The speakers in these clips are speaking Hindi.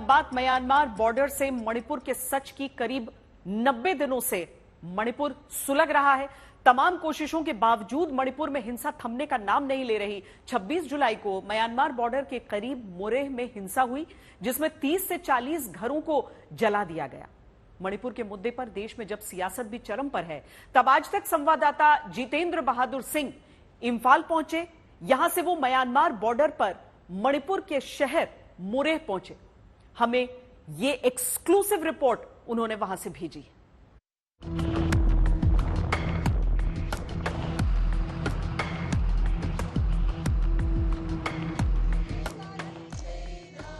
बात म्यांमार बॉर्डर से मणिपुर के सच की। करीब 90 दिनों से मणिपुर सुलग रहा है। तमाम कोशिशों के बावजूद मणिपुर में हिंसा थमने का नाम नहीं ले रही। 26 जुलाई को म्यांमार बॉर्डर के करीब मोरेह में हिंसा हुई, जिसमें 30 से 40 घरों को जला दिया गया। मणिपुर के मुद्दे पर देश में जब सियासत भी चरम पर है, तब आज तक संवाददाता जितेंद्र बहादुर सिंह इंफाल पहुंचे। यहां से वो म्यांमार बॉर्डर पर मणिपुर के शहर मोरेह पहुंचे। हमें ये एक्सक्लूसिव रिपोर्ट उन्होंने वहां से भेजी है।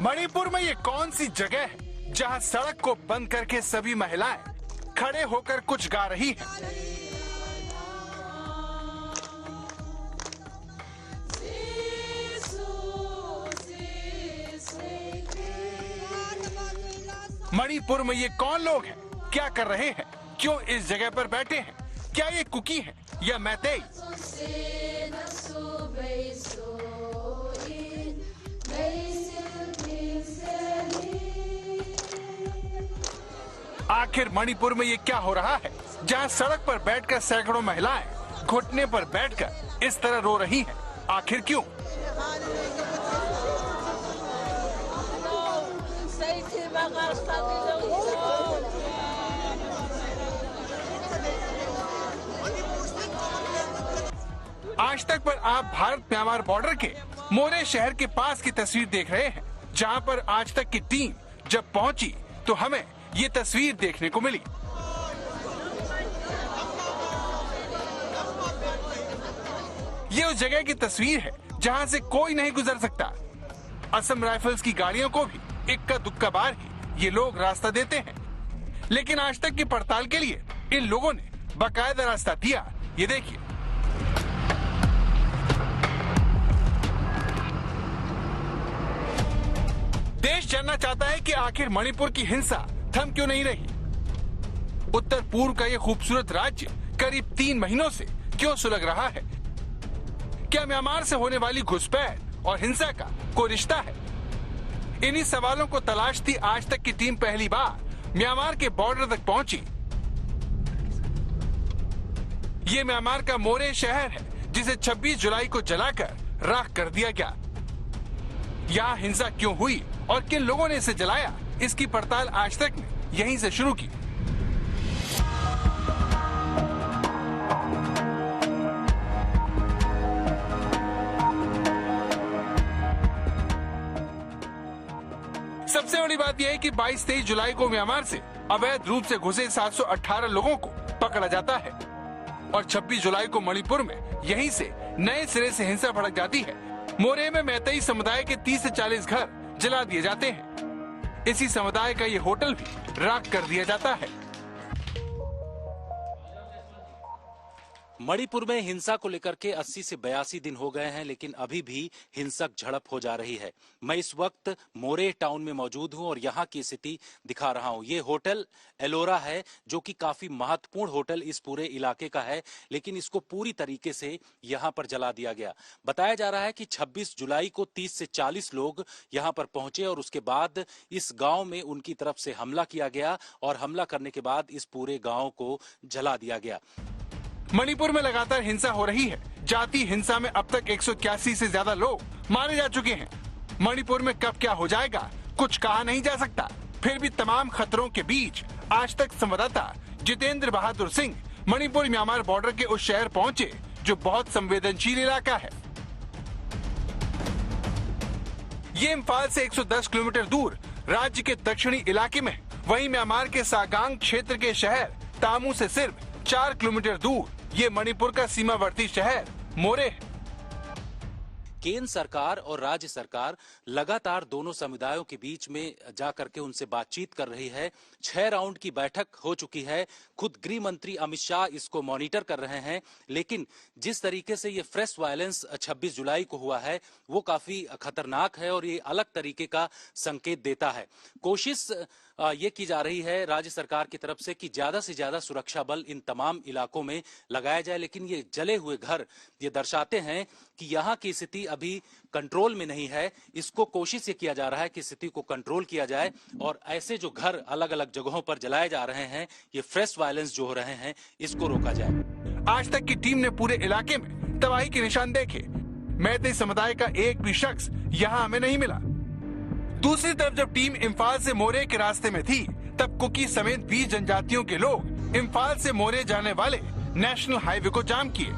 मणिपुर में ये कौन सी जगह है जहां सड़क को बंद करके सभी महिलाएं खड़े होकर कुछ गा रही हैं? मणिपुर में ये कौन लोग हैं? क्या कर रहे हैं? क्यों इस जगह पर बैठे हैं? क्या ये कुकी हैं या मैतेई? आखिर मणिपुर में ये क्या हो रहा है जहां सड़क पर बैठकर सैकड़ों महिलाएं घुटने पर बैठकर इस तरह रो रही हैं? आखिर क्यों? आज तक पर आप भारत म्यांमार बॉर्डर के मोरेह शहर के पास की तस्वीर देख रहे हैं, जहां पर आज तक की टीम जब पहुंची तो हमें ये तस्वीर देखने को मिली। ये उस जगह की तस्वीर है जहां से कोई नहीं गुजर सकता। असम राइफल्स की गाड़ियों को भी इक्का दुक्का बार ही ये लोग रास्ता देते हैं, लेकिन आज तक की पड़ताल के लिए इन लोगों ने बाकायदा रास्ता दिया। ये देखिए, देश जानना चाहता है कि आखिर मणिपुर की हिंसा थम क्यों नहीं रही। उत्तर पूर्व का ये खूबसूरत राज्य करीब 3 महीनों से क्यों सुलग रहा है? क्या म्यांमार से होने वाली घुसपैठ और हिंसा का कोई रिश्ता है? इन्हीं सवालों को तलाशती आज तक की टीम पहली बार म्यांमार के बॉर्डर तक पहुंची। ये म्यांमार का मोरेह शहर है, जिसे 26 जुलाई को जलाकर राख कर दिया गया। यहाँ हिंसा क्यों हुई और किन लोगों ने इसे जलाया, इसकी पड़ताल आज तक ने यहीं से शुरू की। सबसे बड़ी बात यह है कि 22-23 जुलाई को म्यांमार से अवैध रूप से घुसे 718 लोगों को पकड़ा जाता है और 26 जुलाई को मणिपुर में यहीं से नए सिरे से हिंसा भड़क जाती है। मोरेह में मैतेई समुदाय के 30 से 40 घर जला दिए जाते हैं। इसी समुदाय का ये होटल भी राख कर दिया जाता है। मणिपुर में हिंसा को लेकर के 80 से 82 दिन हो गए हैं, लेकिन अभी भी हिंसक झड़प हो जा रही है। मैं इस वक्त मोरेह टाउन में मौजूद हूं और यहां की स्थिति दिखा रहा हूं। ये होटल एलोरा है, जो कि काफी महत्वपूर्ण होटल इस पूरे इलाके का है, लेकिन इसको पूरी तरीके से यहां पर जला दिया गया। बताया जा रहा है कि 26 जुलाई को 30 से 40 लोग यहां पर पहुंचे और उसके बाद इस गांव में उनकी तरफ से हमला किया गया और हमला करने के बाद इस पूरे गांव को जला दिया गया। मणिपुर में लगातार हिंसा हो रही है। जाति हिंसा में अब तक 181 से ज्यादा लोग मारे जा चुके हैं। मणिपुर में कब क्या हो जाएगा कुछ कहा नहीं जा सकता। फिर भी तमाम खतरों के बीच आज तक संवाददाता जितेंद्र बहादुर सिंह मणिपुर म्यांमार बॉर्डर के उस शहर पहुंचे जो बहुत संवेदनशील इलाका है। ये इम्फाल से 110 किलोमीटर दूर राज्य के दक्षिणी इलाके में, वहीं म्यांमार के सागांग क्षेत्र के शहर तामू से सिर्फ 4 किलोमीटर दूर ये मणिपुर का सीमावर्ती शहर मोरेह। केंद्र सरकार और राज्य सरकार लगातार दोनों समुदायों के बीच में जाकर के उनसे बातचीत कर रही है। 6 राउंड की बैठक हो चुकी है। खुद गृह मंत्री अमित शाह इसको मॉनिटर कर रहे हैं, लेकिन जिस तरीके से ये फ्रेश वायलेंस 26 जुलाई को हुआ है वो काफी खतरनाक है और ये अलग तरीके का संकेत देता है। कोशिश ये की जा रही है राज्य सरकार की तरफ से कि ज्यादा से ज्यादा सुरक्षा बल इन तमाम इलाकों में लगाया जाए, लेकिन ये जले हुए घर ये दर्शाते हैं कि यहाँ की स्थिति अभी कंट्रोल में नहीं है। इसको कोशिश ये किया जा रहा है कि स्थिति को कंट्रोल किया जाए और ऐसे जो घर अलग अलग जगहों पर जलाए जा रहे हैं, ये फ्रेश वायलेंस जो हो रहे हैं, इसको रोका जाए। आज तक की टीम ने पूरे इलाके में तबाही के निशान देखे। मैतेई समुदाय का एक भी शख्स यहाँ हमें नहीं मिला। दूसरी तरफ जब टीम इम्फाल से मोरे के रास्ते में थी, तब कुकी समेत 20 जनजातियों के लोग इम्फाल से मोरे जाने वाले नेशनल हाईवे को जाम किए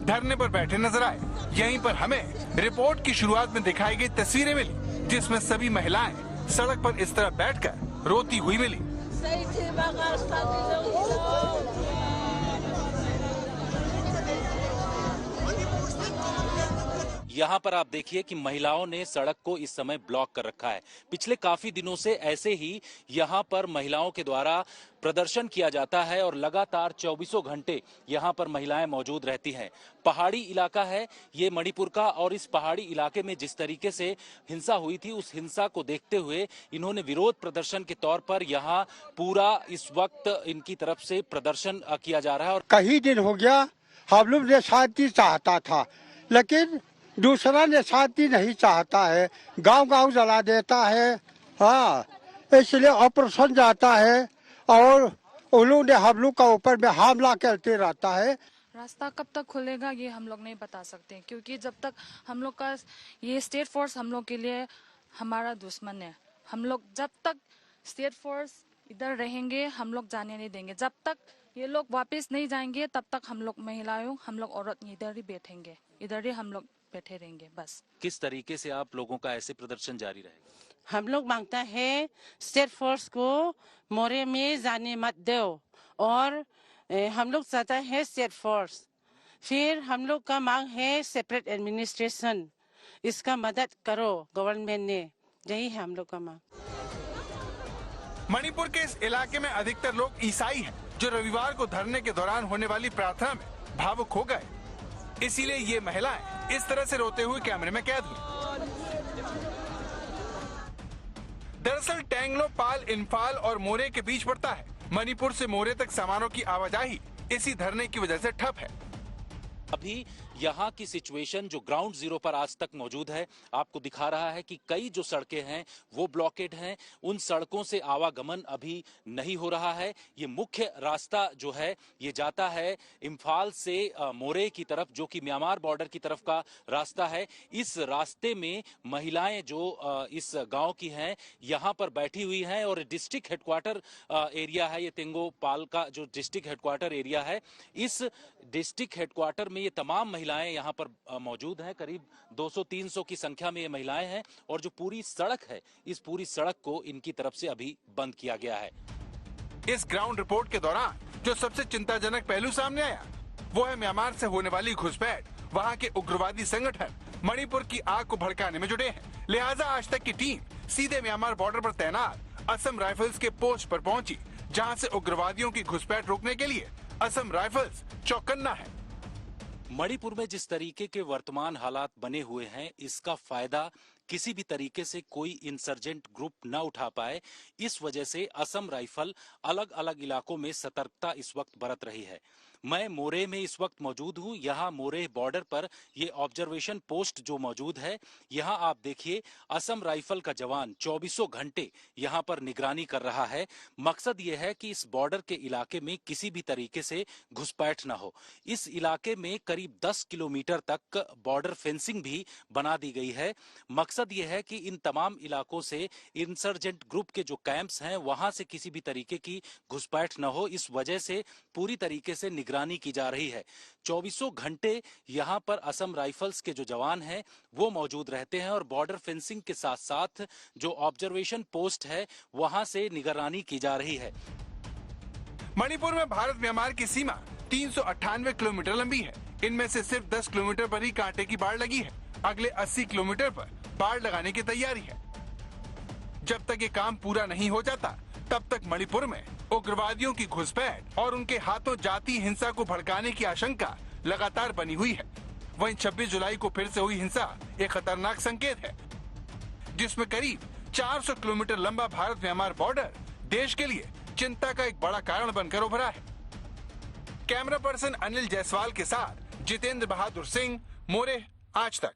धरने पर बैठे नजर आए। यहीं पर हमें रिपोर्ट की शुरुआत में दिखाई गई तस्वीरें मिली, जिसमें सभी महिलाएं सड़क पर इस तरह बैठकर रोती हुई मिली। यहाँ पर आप देखिए कि महिलाओं ने सड़क को इस समय ब्लॉक कर रखा है। पिछले काफी दिनों से ऐसे ही यहाँ पर महिलाओं के द्वारा प्रदर्शन किया जाता है और लगातार 24 घंटे यहाँ पर महिलाएं मौजूद रहती हैं। पहाड़ी इलाका है ये मणिपुर का, और इस पहाड़ी इलाके में जिस तरीके से हिंसा हुई थी, उस हिंसा को देखते हुए इन्होंने विरोध प्रदर्शन के तौर पर यहाँ पूरा इस वक्त इनकी तरफ से प्रदर्शन किया जा रहा है। और कई दिन हो गया हम लोग ने शांति चाहता था, लेकिन दूसरा ने शांति नहीं चाहता है, गांव-गांव जला देता है। हाँ, इसलिए ऑपरेशन जाता है और उन लोग ने हम लोग का ऊपर में हमला करते रहता है। रास्ता कब तक खुलेगा ये हम लोग नहीं बता सकते, क्योंकि जब तक हम लोग का ये स्टेट फोर्स हम लोग के लिए हमारा दुश्मन है। हम लोग जब तक स्टेट फोर्स इधर रहेंगे हम लोग जाने नहीं देंगे। जब तक ये लोग वापस नहीं जाएंगे तब तक हम लोग महिलाएं, हम लोग औरत इधर ही बैठेंगे, इधर ही हम लोग बैठे रहेंगे बस। किस तरीके से आप लोगों का ऐसे प्रदर्शन जारी रहेगा? हम लोग मांगता है स्टेट फोर्स को मोरे में जाने मत दो, और हम लोग चाहता है स्टेट फोर्स। फिर हम लोग का मांग है सेपरेट एडमिनिस्ट्रेशन, इसका मदद करो गवर्नमेंट ने, यही है हम लोग का मांग। मणिपुर के इस इलाके में अधिकतर लोग ईसाई हैं, जो रविवार को धरने के दौरान होने वाली प्रार्थना में भावुक हो गए। इसीलिए ये महिलाएं इस तरह से रोते हुए कैमरे में कैद हुई। दरअसल टेंगलो पाल इम्फाल और मोरे के बीच पड़ता है। मणिपुर से मोरे तक सामानों की आवाजाही इसी धरने की वजह से ठप है। अभी यहाँ की सिचुएशन जो ग्राउंड जीरो पर आज तक मौजूद है, आपको दिखा रहा है कि कई जो सड़कें हैं वो ब्लॉकेड हैं। उन सड़कों से आवागमन अभी नहीं हो रहा है। ये मुख्य रास्ता जो है ये जाता है इम्फाल से मोरे की तरफ, जो कि म्यांमार बॉर्डर की तरफ का रास्ता है। इस रास्ते में महिलाएं जो इस गांव की हैं यहाँ पर बैठी हुई हैं, और डिस्ट्रिक्ट हेडक्वार्टर एरिया है ये तेंगोपाल का, जो डिस्ट्रिक्ट हेडक्वार्टर एरिया है। इस डिस्ट्रिक्ट हेडक्वार्टर में ये तमाम महिलाएं यहाँ पर मौजूद हैं। करीब 200-300 की संख्या में ये महिलाएं हैं, और जो पूरी सड़क है, इस पूरी सड़क को इनकी तरफ से अभी बंद किया गया है। इस ग्राउंड रिपोर्ट के दौरान जो सबसे चिंताजनक पहलू सामने आया वो है म्यांमार से होने वाली घुसपैठ। वहाँ के उग्रवादी संगठन मणिपुर की आग को भड़काने में जुटे हैं। लिहाजा आज तक की टीम सीधे म्यांमार बॉर्डर पर तैनात असम राइफल्स के पोस्ट पर पहुंची, जहां से उग्रवादियों की घुसपैठ रोकने के लिए असम राइफल्स चौकन्ना है। मणिपुर में जिस तरीके के वर्तमान हालात बने हुए हैं, इसका फायदा किसी भी तरीके से कोई इंसर्जेंट ग्रुप न उठा पाए, इस वजह से असम राइफल अलग अलग इलाकों में सतर्कता इस वक्त बरत रही है। मैं मोरे में इस वक्त मौजूद हूं। यहाँ मोरे बॉर्डर पर ये ऑब्जर्वेशन पोस्ट जो मौजूद है, यहाँ आप देखिए असम राइफल का जवान 24 घंटे यहाँ पर निगरानी कर रहा है। मकसद ये है कि इस बॉर्डर के इलाके में किसी भी तरीके से घुसपैठ ना हो। इस इलाके में करीब 10 किलोमीटर तक बॉर्डर फेंसिंग भी बना दी गई है। मकसद ये है कि इन तमाम इलाकों से इंसर्जेंट ग्रुप के जो कैंप्स हैं वहां से किसी भी तरीके की घुसपैठ न हो। इस वजह से पूरी तरीके से निगरानी की जा रही है। 24 घंटे यहाँ पर असम राइफल्स के जो जवान हैं वो मौजूद रहते हैं, और बॉर्डर फेंसिंग के साथ साथ जो ऑब्जर्वेशन पोस्ट है वहां से निगरानी की जा रही है। मणिपुर में भारत म्यांमार की सीमा 398 किलोमीटर लंबी है। इनमें से सिर्फ 10 किलोमीटर पर ही कांटे की बाढ़ लगी है। अगले 80 किलोमीटर पर बाढ़ लगाने की तैयारी है। जब तक ये काम पूरा नहीं हो जाता तब तक मणिपुर में उग्रवादियों की घुसपैठ और उनके हाथों जातीय हिंसा को भड़काने की आशंका लगातार बनी हुई है। वहीं 26 जुलाई को फिर से हुई हिंसा एक खतरनाक संकेत है, जिसमें करीब 400 किलोमीटर लंबा भारत म्यांमार बॉर्डर देश के लिए चिंता का एक बड़ा कारण बनकर उभरा है। कैमरा पर्सन अनिल जायसवाल के साथ जितेंद्र बहादुर सिंह, मोरे, आज तक।